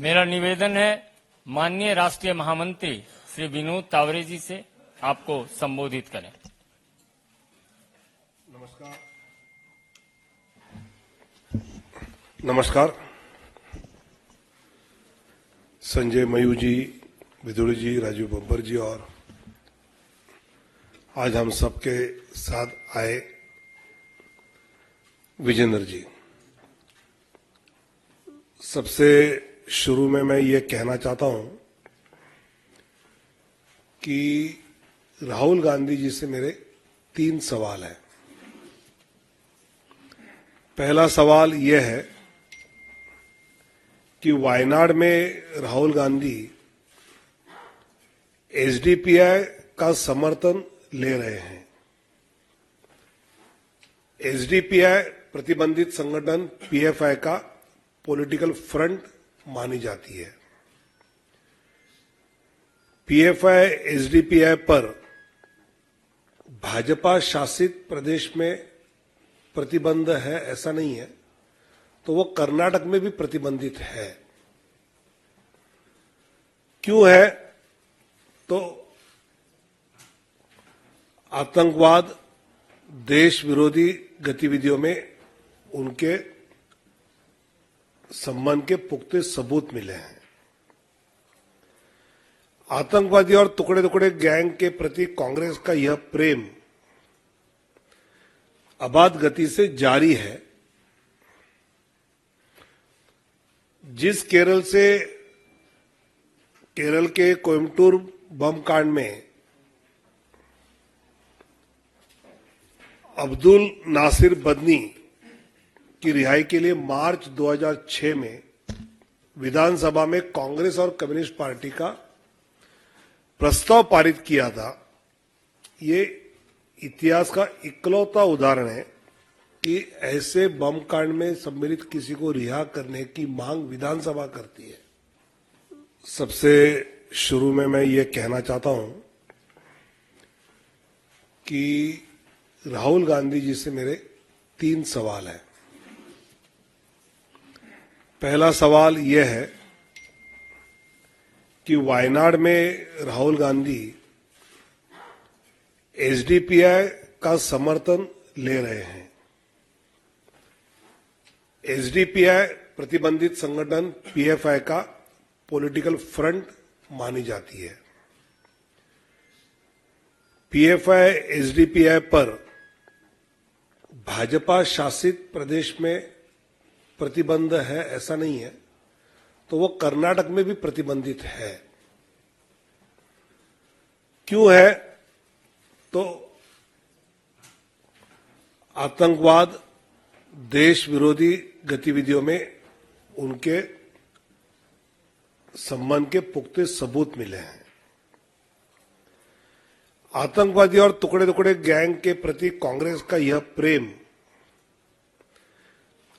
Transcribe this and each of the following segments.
मेरा निवेदन है माननीय राष्ट्रीय महामंत्री श्री विनोद तावरे जी से आपको संबोधित करें। नमस्कार। संजय मयूर जी, विदुर जी, राजीव बब्बर जी और आज हम सबके साथ आए विजेंद्र जी, सबसे शुरू में मैं ये कहना चाहता हूं कि राहुल गांधी जी से मेरे 3 सवाल हैं। पहला सवाल यह है कि वायनाड में राहुल गांधी एसडीपीआई का समर्थन ले रहे हैं। एसडीपीआई प्रतिबंधित संगठन पीएफआई का पॉलिटिकल फ्रंट मानी जाती है। पीएफआई एसडीपीआई पर भाजपा शासित प्रदेश में प्रतिबंध है ऐसा नहीं है, तो वो कर्नाटक में भी प्रतिबंधित है। क्यों है? तो आतंकवाद, देश विरोधी गतिविधियों में उनके संबंध के पुख्ते सबूत मिले हैं। आतंकवादी और टुकड़े टुकड़े गैंग के प्रति कांग्रेस का यह प्रेम अबाध गति से जारी है। जिस केरल के कोयम्बटूर बम कांड में अब्दुल नासिर बदनी की रिहाई के लिए मार्च 2006 में विधानसभा में कांग्रेस और कम्युनिस्ट पार्टी का प्रस्ताव पारित किया था, ये इतिहास का इकलौता उदाहरण है कि ऐसे बम कांड में सम्मिलित किसी को रिहा करने की मांग विधानसभा करती है। सबसे शुरू में मैं ये कहना चाहता हूं कि राहुल गांधी जी से मेरे 3 सवाल हैं। पहला सवाल यह है कि वायनाड में राहुल गांधी एसडीपीआई का समर्थन ले रहे हैं। एसडीपीआई प्रतिबंधित संगठन पीएफआई का पॉलिटिकल फ्रंट मानी जाती है। पीएफआई एसडीपीआई पर भाजपा शासित प्रदेश में प्रतिबंध है ऐसा नहीं है, तो वो कर्नाटक में भी प्रतिबंधित है। क्यों है? तो आतंकवाद, देश विरोधी गतिविधियों में उनके संबंध के पुख्ते सबूत मिले हैं। आतंकवादी और टुकड़े टुकड़े गैंग के प्रति कांग्रेस का यह प्रेम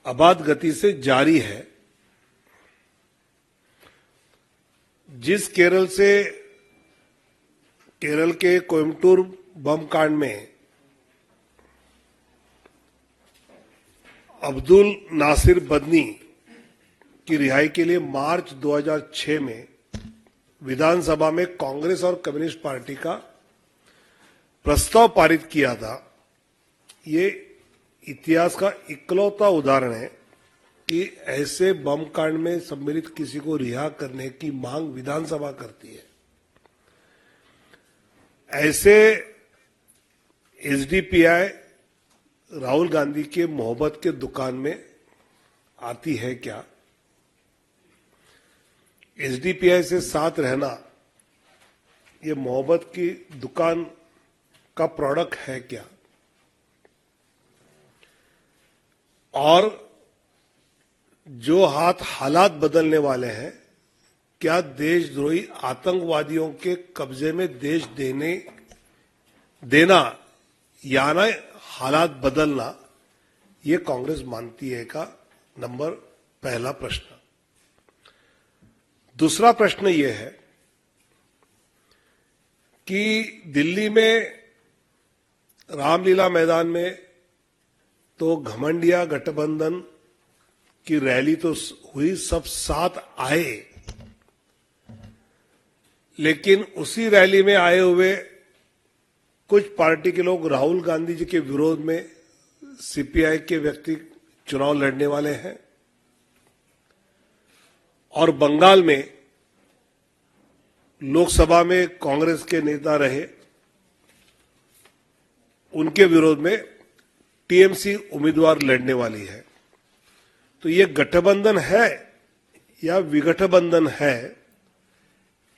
अबाध गति से जारी है। जिस केरल के कोयम्बटूर बम कांड में अब्दुल नासिर बदनी की रिहाई के लिए मार्च 2006 में विधानसभा में कांग्रेस और कम्युनिस्ट पार्टी का प्रस्ताव पारित किया था, ये इतिहास का इकलौता उदाहरण है कि ऐसे बम कांड में सम्मिलित किसी को रिहा करने की मांग विधानसभा करती है। ऐसे एसडीपीआई राहुल गांधी के मोहब्बत के दुकान में आती है क्या? एसडीपीआई से साथ रहना ये मोहब्बत की दुकान का प्रोडक्ट है क्या? और जो हालात बदलने वाले हैं, क्या देशद्रोही आतंकवादियों के कब्जे में देश देना या ना हालात बदलना, ये कांग्रेस मानती है का नंबर पहला प्रश्न। दूसरा प्रश्न यह है कि दिल्ली में रामलीला मैदान में तो घमंडिया गठबंधन की रैली तो हुई, सब साथ आए, लेकिन उसी रैली में आए हुए कुछ पार्टी के लोग राहुल गांधी जी के विरोध में सीपीआई के व्यक्ति चुनाव लड़ने वाले हैं और बंगाल में लोकसभा में कांग्रेस के नेता रहे, उनके विरोध में टीएमसी उम्मीदवार लड़ने वाली है। तो ये गठबंधन है या विगठबंधन है,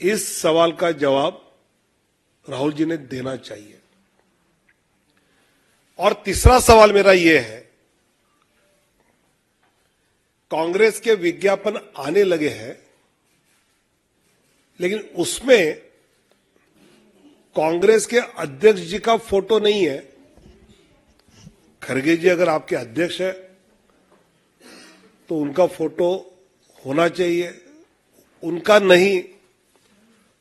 इस सवाल का जवाब राहुल जी ने देना चाहिए। और तीसरा सवाल मेरा यह है, कांग्रेस के विज्ञापन आने लगे हैं, लेकिन उसमें कांग्रेस के अध्यक्ष जी का फोटो नहीं है। खड़गे जी अगर आपके अध्यक्ष है तो उनका फोटो होना चाहिए, उनका नहीं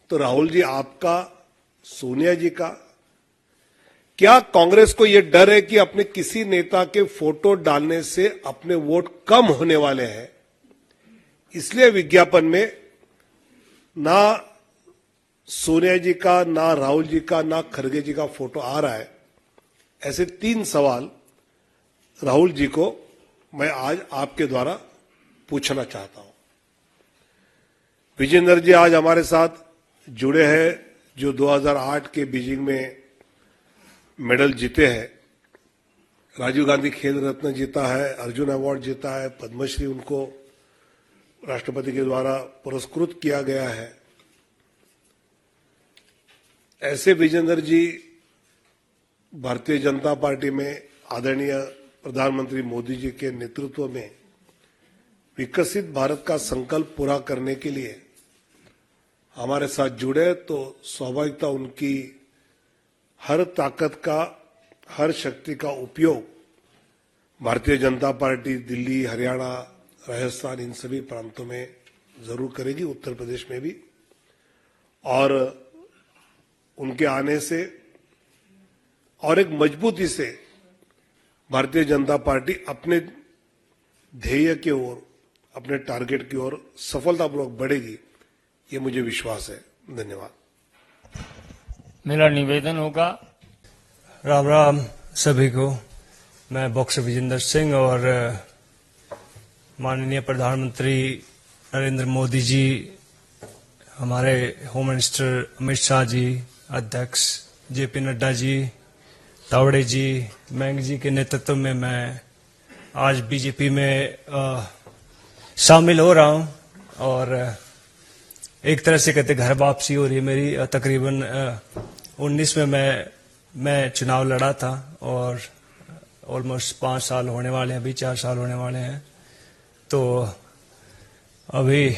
तो राहुल जी आपका, सोनिया जी का। क्या कांग्रेस को यह डर है कि अपने किसी नेता के फोटो डालने से अपने वोट कम होने वाले हैं, इसलिए विज्ञापन में ना सोनिया जी का, ना राहुल जी का, ना खड़गे जी का फोटो आ रहा है? ऐसे 3 सवाल राहुल जी को मैं आज आपके द्वारा पूछना चाहता हूं। विजेंद्र जी आज हमारे साथ जुड़े हैं, जो 2008 के बीजिंग में मेडल जीते हैं, राजीव गांधी खेल रत्न जीता है, अर्जुन अवार्ड जीता है, पद्मश्री उनको राष्ट्रपति के द्वारा पुरस्कृत किया गया है। ऐसे विजेंद्र जी भारतीय जनता पार्टी में आदरणीय प्रधानमंत्री मोदी जी के नेतृत्व में विकसित भारत का संकल्प पूरा करने के लिए हमारे साथ जुड़े, तो स्वाभाविकता उनकी हर ताकत का, हर शक्ति का उपयोग भारतीय जनता पार्टी दिल्ली, हरियाणा, राजस्थान, इन सभी प्रांतों में जरूर करेगी, उत्तर प्रदेश में भी। और उनके आने से और एक मजबूती से भारतीय जनता पार्टी अपने ध्येय की ओर, अपने टारगेट की ओर सफलतापूर्वक बढ़ेगी, ये मुझे विश्वास है। धन्यवाद। मेरा निवेदन होगा। राम राम सभी को। मैं बॉक्सर विजेंद्र सिंह और माननीय प्रधानमंत्री नरेंद्र मोदी जी, हमारे होम मिनिस्टर अमित शाह जी, अध्यक्ष जेपी नड्डा जी, तावड़े जी, मैंग जी के नेतृत्व में मैं आज बीजेपी में शामिल हो रहा हूं और एक तरह से कहते घर वापसी हो रही है मेरी। तकरीबन 19 में मैं चुनाव लड़ा था और ऑलमोस्ट 5 साल होने वाले हैं, अभी 4 साल होने वाले हैं। तो अभी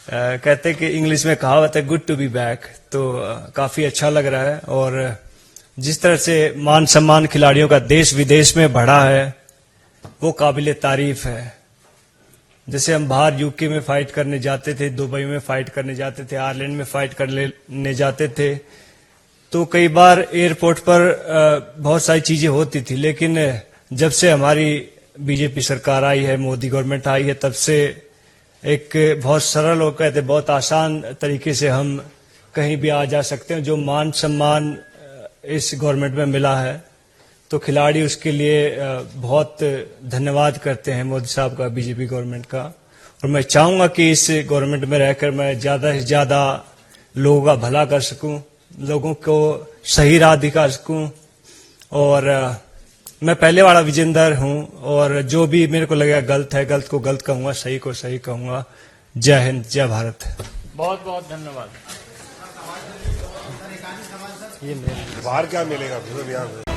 कहते कि इंग्लिश में कहावत है गुड टू बी बैक, तो काफी अच्छा लग रहा है। और जिस तरह से मान सम्मान खिलाड़ियों का देश विदेश में बढ़ा है वो काबिले तारीफ है। जैसे हम बाहर यूके में फाइट करने जाते थे, दुबई में फाइट करने जाते थे, आयरलैंड में फाइट करने जाते थे, तो कई बार एयरपोर्ट पर बहुत सारी चीजें होती थी, लेकिन जब से हमारी बीजेपी सरकार आई है, मोदी गवर्नमेंट आई है, तब से एक बहुत सरल और कहते बहुत आसान तरीके से हम कहीं भी आ जा सकते हैं। जो मान सम्मान इस गवर्नमेंट में मिला है तो खिलाड़ी उसके लिए बहुत धन्यवाद करते हैं मोदी साहब का, बीजेपी गवर्नमेंट का। और मैं चाहूंगा कि इस गवर्नमेंट में रहकर मैं ज्यादा से ज्यादा लोगों का भला कर सकूं, लोगों को सही राह दिखा सकूं। और मैं पहले वाला विजेंदर हूं और जो भी मेरे को लगेगा गलत है, गलत को गलत कहूंगा, सही को सही कहूंगा। जय हिंद, जय भारत। बहुत बहुत धन्यवाद। बाहर क्या मिलेगा फिर यहाँ से?